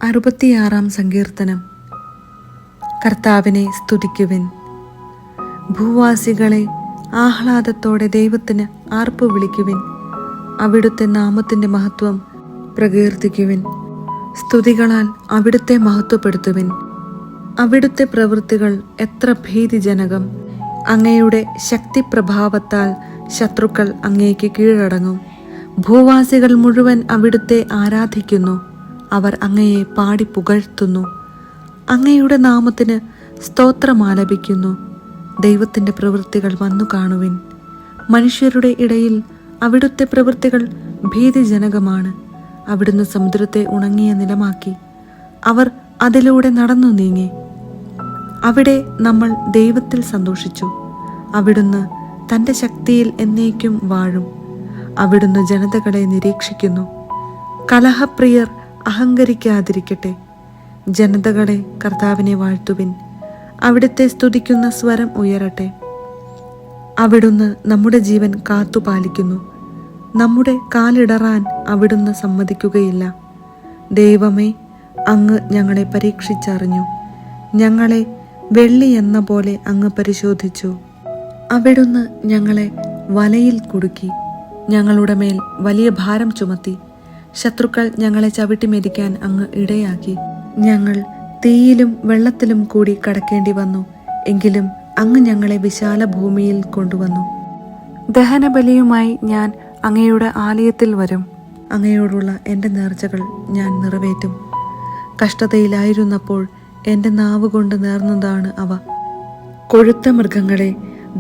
66 സങ്കീർത്തനം. കർത്താവിനെ സ്തുതിക്കുവിൻ. ഭൂവാസികളെ, ആഹ്ലാദത്തോടെ ദൈവത്തിന് ആർപ്പ് വിളിക്കുവിൻ. അവിടുത്തെ നാമത്തിൻ്റെ മഹത്വം പ്രകീർത്തിക്കുവിൻ. സ്തുതികളാൽ അവിടുത്തെ മഹത്വപ്പെടുത്തുവിൻ. അവിടുത്തെ പ്രവൃത്തികൾ എത്ര ഭീതിജനകം! അങ്ങയുടെ ശക്തിപ്രഭാവത്താൽ ശത്രുക്കൾ അങ്ങേക്ക് കീഴടങ്ങും. ഭൂവാസികൾ മുഴുവൻ അവിടുത്തെ ആരാധിക്കുന്നു. അവർ അങ്ങയെ പാടി പുകഴ്ത്തുന്നു. അങ്ങയുടെ നാമത്തിന് സ്തോത്രമാലപിക്കുന്നു. ദൈവത്തിൻ്റെ പ്രവൃത്തികൾ വന്നു കാണുവിൻ. മനുഷ്യരുടെ ഇടയിൽ അവിടുത്തെ പ്രവൃത്തികൾ ഭീതിജനകമാണ്. അവിടുന്ന് സമുദ്രത്തെ ഉണങ്ങിയ നിലമാക്കി. അവർ അതിലൂടെ നടന്നു നീങ്ങി. അവിടെ നമ്മൾ ദൈവത്തിൽ സന്തോഷിച്ചു. അവിടുന്ന് തൻ്റെ ശക്തിയിൽ എന്നേക്കും വാഴും. അവിടുന്ന് ജനതകളെ നിരീക്ഷിക്കുന്നു. കലഹപ്രിയർ അഹങ്കരിക്കാതിരിക്കട്ടെ. ജനതകളെ, കർത്താവിനെ വാഴ്ത്തുവിൻ. അവിടുത്തെ സ്തുതിക്കുന്ന സ്വരം ഉയരട്ടെ. അവിടുന്ന് നമ്മുടെ ജീവൻ കാത്തുപാലിക്കുന്നു. നമ്മുടെ കാലിടറാൻ അവിടുന്ന് സമ്മതിക്കുകയില്ല. ദൈവമേ, അങ്ങ് ഞങ്ങളെ പരീക്ഷിച്ചറിഞ്ഞു. ഞങ്ങളെ വെള്ളി എന്ന പോലെ അങ്ങ് പരിശോധിച്ചു. അവിടുന്ന് ഞങ്ങളെ വലയിൽ കുടുക്കി. ഞങ്ങളുടെ മേൽ വലിയ ഭാരം ചുമത്തി. ശത്രുക്കൾ ഞങ്ങളെ ചവിട്ടി മെതിക്കാൻ അങ്ങ് ഇടയാക്കി. ഞങ്ങൾ തീയിലും വെള്ളത്തിലും കൂടി കടക്കേണ്ടി വന്നു. എങ്കിലും അങ്ങ് ഞങ്ങളെ വിശാല ഭൂമിയിൽ കൊണ്ടുവന്നു. ദഹനബലിയുമായി ഞാൻ അങ്ങയുടെ ആലയത്തിൽ വരും. അങ്ങയോടുള്ള എൻ്റെ നേർച്ചകൾ ഞാൻ നിറവേറ്റും. കഷ്ടതയിലായിരുന്നപ്പോൾ എൻ്റെ നാവ് കൊണ്ട് നേർന്നതാണ് അവ. കൊഴുത്ത മൃഗങ്ങളെ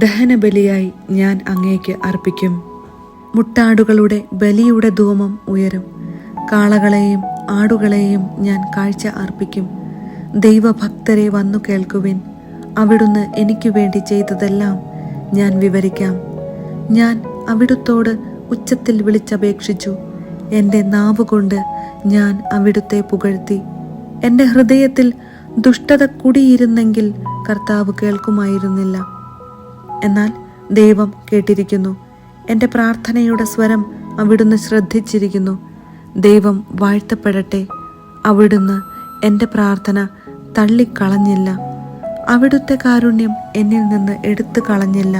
ദഹനബലിയായി ഞാൻ അങ്ങേക്ക് അർപ്പിക്കും. മുട്ടാടുകളുടെ ബലിയുടെ ധൂമം ഉയരും. കാളകളെയും ആടുകളെയും ഞാൻ കാഴ്ച അർപ്പിക്കും. ദൈവഭക്തരെ വന്നു കേൾക്കുവിൻ. അവിടുന്ന് എനിക്ക് വേണ്ടി ചെയ്തതെല്ലാം ഞാൻ വിവരിക്കാം. ഞാൻ അവിടുത്തോട് ഉച്ചത്തിൽ വിളിച്ചപേക്ഷിച്ചു. എൻ്റെ നാവുകൊണ്ട് ഞാൻ അവിടുത്തെ പുകഴ്ത്തി. എൻ്റെ ഹൃദയത്തിൽ ദുഷ്ടത കുടിയിരുന്നെങ്കിൽ കർത്താവ് കേൾക്കുമായിരുന്നില്ല. എന്നാൽ ദൈവം കേട്ടിരിക്കുന്നു. എൻ്റെ പ്രാർത്ഥനയുടെ സ്വരം അവിടുന്ന് ശ്രദ്ധിച്ചിരിക്കുന്നു. ദൈവം വാഴ്ത്തപ്പെടട്ടെ. അവിടുന്ന് എൻ്റെ പ്രാർത്ഥന തള്ളിക്കളഞ്ഞില്ല. അവിടുത്തെ കാരുണ്യം എന്നിൽ നിന്ന് എടുത്തു കളഞ്ഞില്ല.